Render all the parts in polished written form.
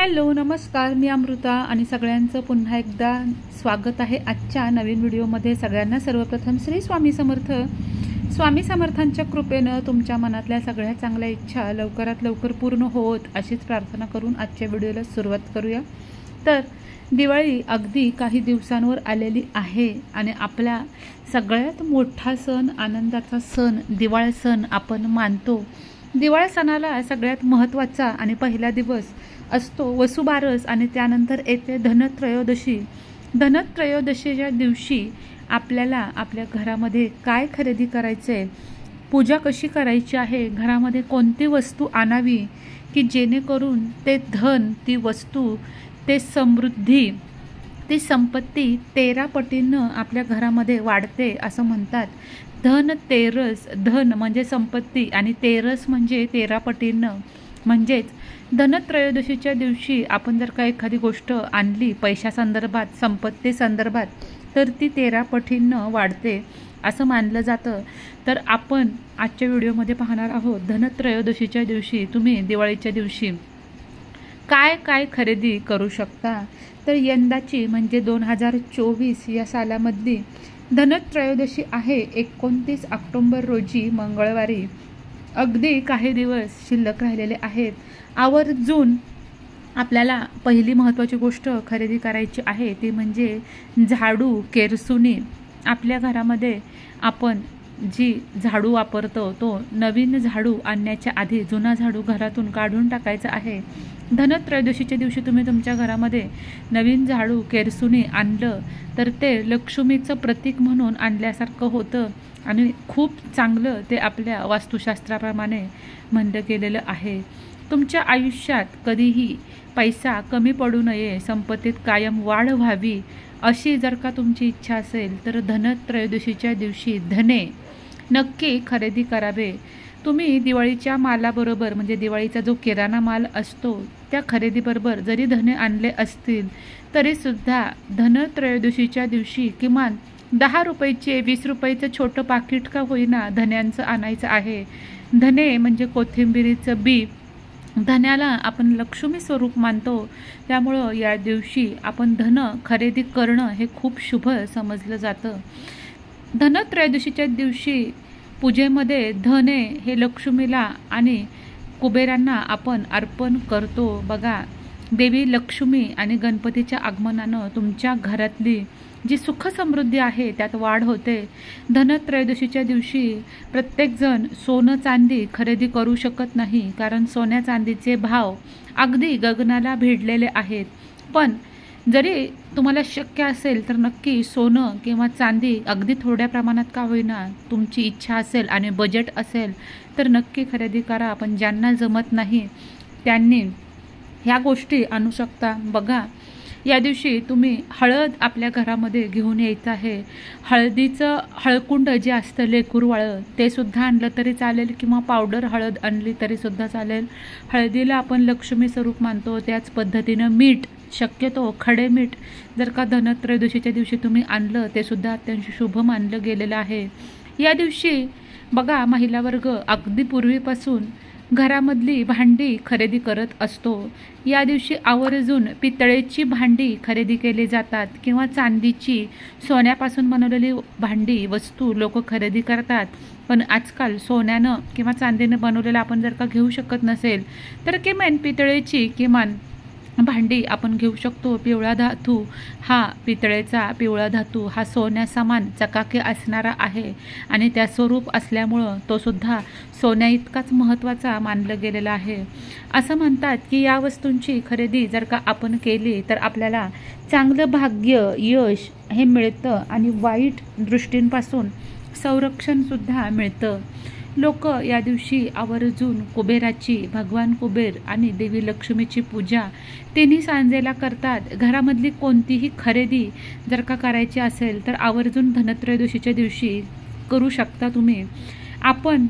Hello नमस्कार, मी अमृता आणि सगळ्यांचं पुन्हा एकदा स्वागत आहे आजच्या नवीन व्हिडिओमध्ये। सगळ्यांना सर्वप्रथम श्री स्वामी समर्थ। स्वामी समर्थांच्या कृपेने तुमच्या मनातल्या सगळ्या चांगल्या इच्छा लवकरात लवकर पूर्ण होत अशीच प्रार्थना करून आजच्या व्हिडिओला सुरुवात करूया। तर दिवाळी अगदी काही दिवसांवर आलेली आहे आणि आपला सगळ्यात मोठा सण, आनंदाचा सण दिवाळी सण आपण मानतो। दिवाळी सणाला सगळ्यात महत्त्वाचा आणि पहिला दिवस असतो वसुबारस आणि त्यानंतर येते धनत्रयोदशी। धनत्रयोदशीच्या दिवशी आपल्याला आपल्या घरामध्ये काय खरेदी करायचे, पूजा कशी करायची आहे, घरामध्ये कोणती वस्तू आणावी की जेणेकरून ते धन, ती वस्तू, ते समृद्धी, ती संपत्ती 13 पटीनं आपल्या घरामध्ये वाढते असं म्हणतात। धन तेरस, धन म्हणजे संपत्ती आणि तेरस म्हणजे 13 पटीनं। म्हणजेच धनत्रयोदशीच्या दिवशी आपण जर का एखादी गोष्ट आणली पैशा संदर्भात, संपत्ती संदर्भात, तर ती 13 पटीनं वाढते असं मानलं जातं। तर आपण आजच्या व्हिडिओमध्ये पाहणार आहोत धनत्रयोदशीच्या दिवशी तुम्ही दिवाळीच्या दिवशी काय काय खरेदी करू शकता। तर यंदाची म्हणजे 2024 या सालामधली धनत्रयोदशी आहे 29 ऑक्टोबर रोजी मंगळवारी। अगदी काही दिवस शिल्लक राहिलेले आहेत। आवर्जून आपल्याला पहिली महत्त्वाची गोष्ट खरेदी करायची आहे ती म्हणजे झाडू, केरसुणी। आपल्या घरामध्ये आपण जी झाडू वापरतो तो नवीन झाडू आणण्याच्या आधी जुना झाडू घरातून काढून टाकायचा आहे। धनत्रयोदशीच्या दिवशी तुम्ही तुमच्या घरामध्ये नवीन झाडू, केरसुणी आणलं तर ते लक्ष्मीचं प्रतीक म्हणून आणल्यासारखं होतं आणि खूप चांगलं ते आपल्या वास्तुशास्त्राप्रमाणे म्हणलं गेलेलं आहे। तुमच्या आयुष्यात कधीही पैसा कमी पडू नये, संपत्तीत कायम वाढ व्हावी अशी जर का तुमची इच्छा असेल तर धनत्रयोदशीच्या दिवशी धने नक्की खरेदी करावे। तुम्ही दिवाळीच्या मालाबरोबर म्हणजे दिवाळीचा जो किराणा माल असतो त्या खरेदीबरोबर जरी धने आणले असतील तरीसुद्धा धनत्रयोदशीच्या दिवशी किमान 10 रुपयाचे, 20 रुपयाचं छोटं पाकिट का होईना धन्यांचं आणायचं आहे। धने म्हणजे कोथिंबिरीचं बी। धन्याला आपण लक्ष्मी स्वरूप मानतो, त्यामुळं या दिवशी आपण धन खरेदी करणं हे खूप शुभ समजलं जातं। धनत्रयोदशीच्या दिवशी पूजेमध्ये धने हे लक्ष्मीला आणि कुबेरांना आपण अर्पण करतो। बघा, देवी लक्ष्मी आणि गणपतीच्या आगमनानं तुमच्या घरातली जी सुख समृद्धी आहे त्यात वाढ होते। धनत्रयोदशीच्या दिवशी प्रत्येकजण सोनं चांदी खरेदी करू शकत नाही, कारण सोन्या चांदीचे भाव अगदी गगनाला भिडलेले आहेत। पण जरी तुम्हाला शक्य असेल तर नक्की सोनं किंवा चांदी अगदी थोड्या प्रमाणात का होईना, तुमची इच्छा असेल आणि बजेट असेल तर नक्की खरेदी करा। पण ज्यांना जमत नाही त्यांनी ह्या गोष्टी आणू शकता। बघा, या दिवशी तुम्ही हळद आपल्या घरामध्ये घेऊन यायचं आहे। हळदीचं हळकुंड जे असतं लेकूरवाळं ते सुद्धा आणलं तरी चालेल किंवा पावडर हळद आणली तरीसुद्धा चालेल। हळदीला आपण लक्ष्मी स्वरूप मानतो, त्याच पद्धतीनं मीठ, शक्यतो खडे मीठ जर का धनत्रयोदशीच्या दिवशी तुम्ही आणलं ते सुद्धा अत्यंत शुभ मानलं गेलेलं आहे। या दिवशी बघा, महिला वर्ग अगदी पूर्वीपासून घरामधली भांडी खरेदी करत असतो। या दिवशी आवर्जून पितळेची भांडी खरेदी केली जातात किंवा चांदीची, सोन्यापासून बनवलेली भांडी वस्तू लोक खरेदी करतात। पण आजकाल सोन्यानं किंवा चांदीनं बनवलेलं आपण जर का घेऊ शकत नसेल तर किमान पितळेची किमान भांडी आपण घेऊ शकतो। पिवळा धातू हा पितळेचा पिवळा धातू हा सोन्यासमान चकाकी असणारा आहे आणि त्या स्वरूप असल्यामुळं तो सुद्धा सोन्या इतकाच महत्त्वाचा मानलं गेलेला आहे। असं म्हणतात की या वस्तूंची खरेदी जर का आपण केली तर आपल्याला चांगलं भाग्य, यश हे मिळतं आणि वाईट दृष्टींपासून संरक्षणसुद्धा मिळतं। लोक या दिवशी आवर्जून कुबेराची, भगवान कुबेर आणि देवी लक्ष्मीची पूजा तिन्ही सांजेला करतात। घरामधली कोणतीही खरेदी जर का करायची असेल तर आवर्जून धनत्रयोदशीच्या दिवशी करू शकता तुम्ही। आपण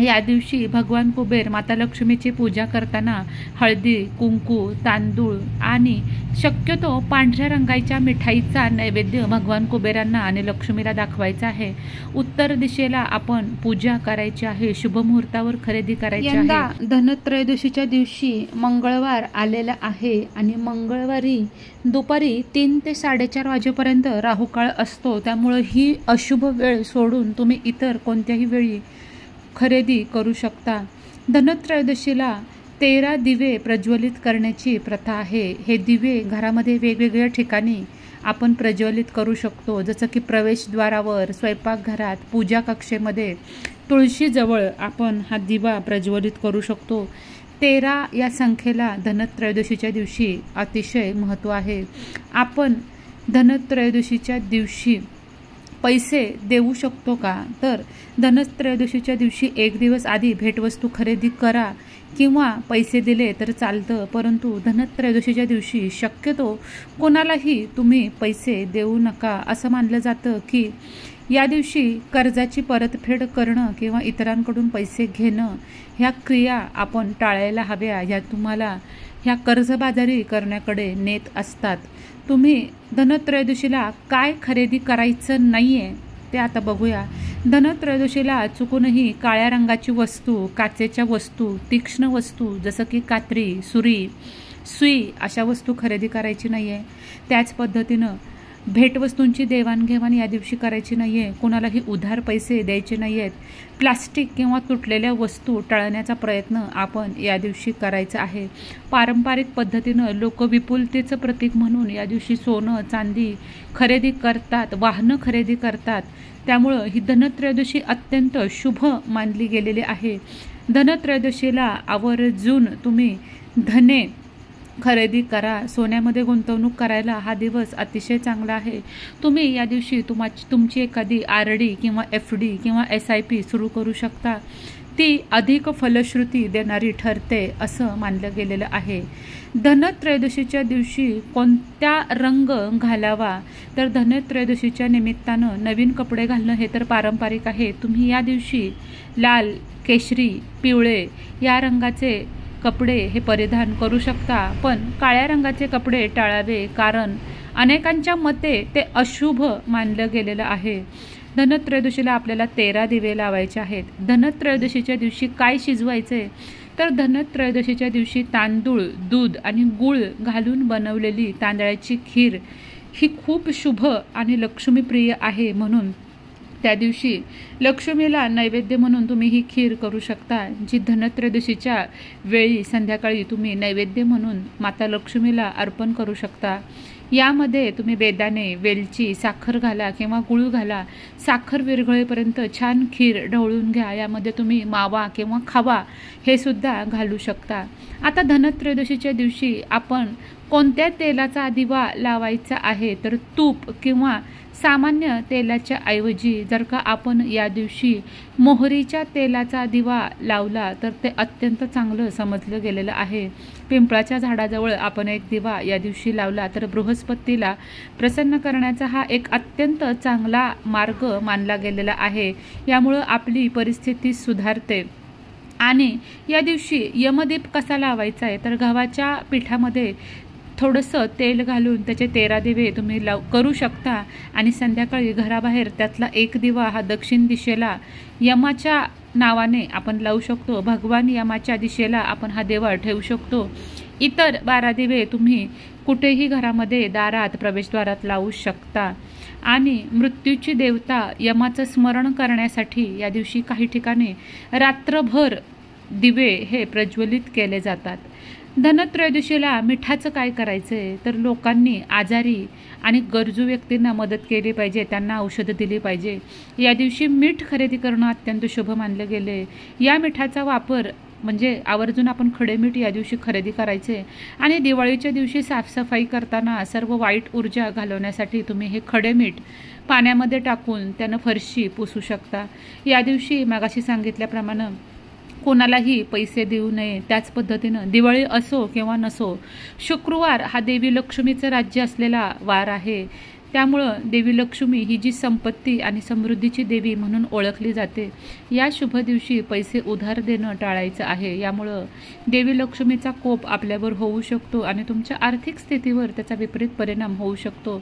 या दिवशी भगवान कुबेर माता लक्ष्मीची पूजा करताना हळदी, कुंकू, तांदूळ आणि शक्यतो पांढऱ्या रंगाच्या मिठाईचा नैवेद्य भगवान कुबेरांना आणि लक्ष्मीला दाखवायचा आहे। उत्तर दिशेला आपण पूजा करायची आहे। शुभ मुहूर्तावर खरेदी करायची आहे। यंदा धनत्रयोदशीच्या दिवशी मंगळवार आलेला आहे आणि मंगळवारी दुपारी 3 ते 4:30 वाजेपर्यंत राहुकाळ असतो। त्यामुळे ही अशुभ वेळ सोडून तुम्ही इतर कोणत्याही वेळी खरेदी करू शकता। धनत्रयोदशीला 13 दिवे प्रज्वलित करण्याची प्रथा आहे। हे दिवे घरामध्ये वेगवेगळ्या ठिकाणी आपण प्रज्वलित करू शकतो, जसं की प्रवेशद्वारावर, स्वयंपाकघरात, पूजा कक्षेमध्ये, तुळशीजवळ आपण हा दिवा प्रज्वलित करू शकतो। 13 या संख्येला धनत्रयोदशीच्या दिवशी अतिशय महत्त्व आहे। आपण धनत्रयोदशीच्या दिवशी पैसे देऊ शकतो का? तर धनत्रयोदशीच्या दिवशी 1 दिवस आधी भेटवस्तू खरेदी करा किंवा पैसे दिले तर चालतं, परंतु धनत्रयोदशीच्या दिवशी शक्यतो कोणालाही तुम्ही पैसे देऊ नका। असं मानलं जातं की या दिवशी कर्जाची परतफेड करणं किंवा इतरांकडून पैसे घेणं ह्या क्रिया आपण टाळायला हव्या। ह्या तुम्हाला ह्या कर्जबाजारी करण्याकडे नेत असतात। तुम्ही धनत्रयोदशीला काय खरेदी करायचं नाहीये ते आता बघूया। धनत्रयोदशीला चुकूनही काळ्या रंगाची वस्तू, काचेच्या वस्तू, तीक्ष्ण वस्तू जसं की कात्री, सुरी, सुई अशा वस्तू खरेदी करायची नाहीये। त्याच पद्धतीनं भेटवस्तूंची देवाणघेवाण या दिवशी करायची नाहीये। कोणालाही उधार पैसे द्यायचे नाहीयेत। प्लास्टिक किंवा तुटलेल्या वस्तू टाळण्याचा प्रयत्न आपण या दिवशी करायचा आहे। पारंपरिक पद्धतीनं लोक विपुलतेचं प्रतीक म्हणून या दिवशी सोनं, चांदी खरेदी करतात, वाहनं खरेदी करतात। त्यामुळं ही धनत्रयोदशी अत्यंत शुभ मानली गेलेली आहे। धनत्रयोदशीला आवर्जून तुम्ही धने खरेदी करा। सोन्यामध्ये गुंतवणूक करायला हा दिवस अतिशय चांगला आहे। तुम्ही या दिवशी तुमची एखादी RD किंवा FD किंवा SIP सुरू करू शकता। ती अधिक फलश्रुती देणारी ठरते असं मानलं गेलेलं आहे। धनत्रयोदशीच्या दिवशी कोणता रंग घालावा? तर धनत्रयोदशीच्या निमित्तानं नवीन कपडे घालणं हे तर पारंपरिक आहे। तुम्ही या दिवशी लाल, केशरी, पिवळे या रंगाचे कपडे हे परिधान करू शकता, पण काळ्या रंगाचे कपडे टाळावे, कारण अनेकांच्या मते ते अशुभ मानलं गेलेलं आहे। धनत्रयोदशीला आपल्याला 13 दिवे लावायचे आहेत। धनत्रयोदशीच्या दिवशी काय शिजवायचे? तर धनत्रयोदशीच्या दिवशी तांदूळ, दूध आणि गूळ घालून बनवलेली तांदळाची खीर ही खूप शुभ आणि लक्ष्मीप्रिय आहे, म्हणून त्या दिवशी लक्ष्मीला नैवेद्य म्हणून तुम्ही ही खीर करू शकता, जी धनत्रयोदशीच्या वेळी संध्याकाळी तुम्ही नैवेद्य म्हणून माता लक्ष्मीला अर्पण करू शकता। यामध्ये तुम्ही बेदाणे, वेलची, साखर घाला किंवा गुळ घाला। साखर विरघळेपर्यंत छान खीर ढवळून घ्या। यामध्ये तुम्ही मावा किंवा खवा हे सुद्धा घालू शकता। आता धनत्रयोदशीच्या दिवशी आपण कोणत्या तेलाचा दिवा लावायचा आहे? तर तूप किंवा सामान्य तेलाच्या ऐवजी जर का आपण या दिवशी मोहरीच्या तेलाचा दिवा लावला तर ते अत्यंत चांगलं समजलं गेलेलं आहे। पिंपळाच्या झाडाजवळ आपण एक दिवा या दिवशी लावला तर बृहस्पतीला प्रसन्न करण्याचा हा एक अत्यंत चांगला मार्ग मानला गेलेला आहे। यामुळे आपली परिस्थिती सुधारते। आणि या दिवशी यमदीप कसा लावायचा आहे? तर गव्हाच्या पिठामध्ये थोडंसं तेल घालून त्याचे 13 दिवे तुम्ही करू शकता आणि संध्याकाळी घराबाहेर त्यातला एक दिवा हा दक्षिण दिशेला यमाच्या नावाने आपण लावू शकतो। भगवान यमाच्या दिशेला आपण हा दिवा ठेवू शकतो। इतर 12 दिवे तुम्ही कुठेही घरामध्ये दारात, प्रवेशद्वारात लावू शकता। आणि मृत्यूची देवता यमाचं स्मरण करण्यासाठी या दिवशी काही ठिकाणी रात्रभर दिवे हे प्रज्वलित केले जातात। धनत्रयोदशीला मिठाचं काय करायचंय? तर लोकांनी आजारी आणि गरजू व्यक्तींना मदत केली पाहिजे, त्यांना औषधं दिली पाहिजे। या दिवशी मीठ खरेदी करणं अत्यंत शुभ मानलं गेले। या मिठाचा वापर म्हणजे आवर्जून आपण खडे मीठ या दिवशी खरेदी करायचे आणि दिवाळीच्या दिवशी साफसफाई करताना सर्व वाईट ऊर्जा घालवण्यासाठी तुम्ही हे खडे मीठ पाण्यामध्ये टाकून त्यानं फरशी पुसू शकता। या दिवशी मगाशी सांगितल्याप्रमाणे कोणालाही पैसे देऊ नये। त्याच पद्धतीनं दिवाळी असो किंवा नसो, शुक्रवार हा देवी लक्ष्मीचं राज्य असलेला वार आहे। त्यामुळं देवी लक्ष्मी ही जी संपत्ती आणि समृद्धीची देवी म्हणून ओळखली जाते, या शुभ दिवशी पैसे उधार देणं टाळायचं आहे. यामुळं देवी लक्ष्मीचा कोप आपल्यावर होऊ शकतो आणि तुमच्या आर्थिक स्थितीवर त्याचा विपरीत परिणाम होऊ शकतो.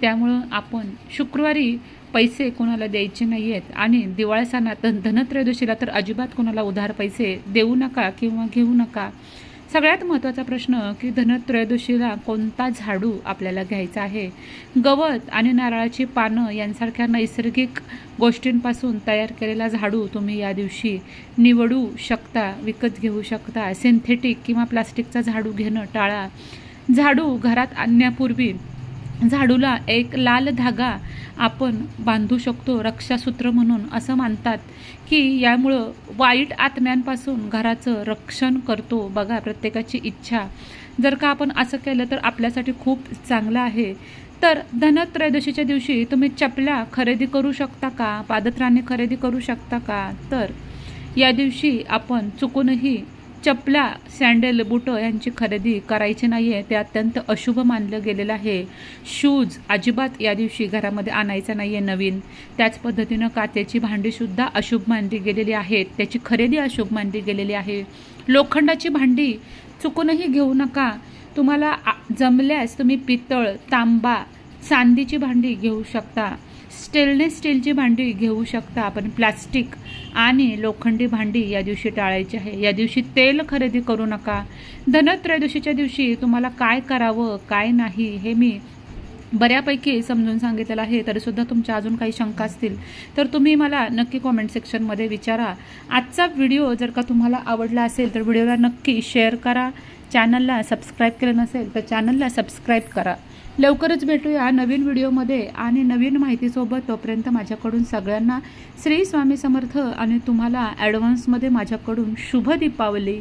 त्यामुळं आपण शुक्रवारी पैसे कोणाला द्यायचे नाही आहेत आणि दिवाळी सणात धनत्रयोदशीला तर अजिबात कोणाला उधार पैसे देऊ नका किंवा घेऊ नका. सगळ्यात महत्त्वाचा प्रश्न की धनत्रयोदशीला कोणता झाडू आपल्याला घ्यायचा आहे. गवत आणि नारळाची पानं यांसारख्या नैसर्गिक गोष्टींपासून तयार केलेला झाडू तुम्ही या दिवशी निवडू शकता, विकत घेऊ शकता. सिंथेटिक किंवा प्लास्टिकचा झाडू घेणं टाळा. झाडू घरात आणण्यापूर्वी झाडूला एक लाल धागा आपण बांधू शकतो, रक्षासूत्र म्हणून. असं मानतात की यामुळं वाईट आत्म्यांपासून घराचं रक्षण करतो. बघा, प्रत्येकाची इच्छा. जर का आपण असं केलं तर आपल्यासाठी खूप चांगलं आहे. तर धनत्रयोदशीच्या दिवशी तुम्ही चपला खरेदी करू शकता का, पादत्राणे खरेदी करू शकता का? तर या दिवशी आपण चुकूनही चपला, सँडल, बुटं यांची खरेदी करायची नाही आहे. ते अत्यंत अशुभ मानलं गेलेलं आहे. शूज अजिबात या दिवशी घरामध्ये आणायचं नाही आहे नवीन. त्याच पद्धतीनं काचेची भांडीसुद्धा अशुभ मानली गेलेली आहेत, त्याची खरेदी अशुभ मानली गेलेली आहे. लोखंडाची भांडी चुकूनही घेऊ नका. तुम्हाला जमल्यास तुम्ही पितळ, तांबा, चांदीची भांडी घेऊ शकता. स्टेनलेस स्टीलची भांडी घेऊ शकता. आपण प्लास्टिक आणि लोखंडी भांडी या दिवशी टाळायची आहे. या दिवशी तेल खरेदी करू नका. धनत्रयोदशीच्या दिवशी तुम्हाला काय करावं काय नाही हे मी बऱ्यापैकी समजून सांगितलेलं आहे. तरीसुद्धा तुमच्या अजून काही शंका असतील तर तुम्ही मला नक्की कॉमेंट सेक्शनमध्ये विचारा. आजचा व्हिडिओ जर का तुम्हाला आवडला असेल तर व्हिडिओला नक्की शेअर करा. चॅनलला सबस्क्राईब केलं नसेल तर चॅनलला सबस्क्राईब करा. लवकरच भेटूया नवीन व्हिडिओमध्ये आणि नवीन माहितीसोबत. तोपर्यंत माझ्याकडून सगळ्यांना श्री स्वामी समर्थ आणि तुम्हाला ॲडव्हान्समध्ये माझ्याकडून शुभ दीपावली.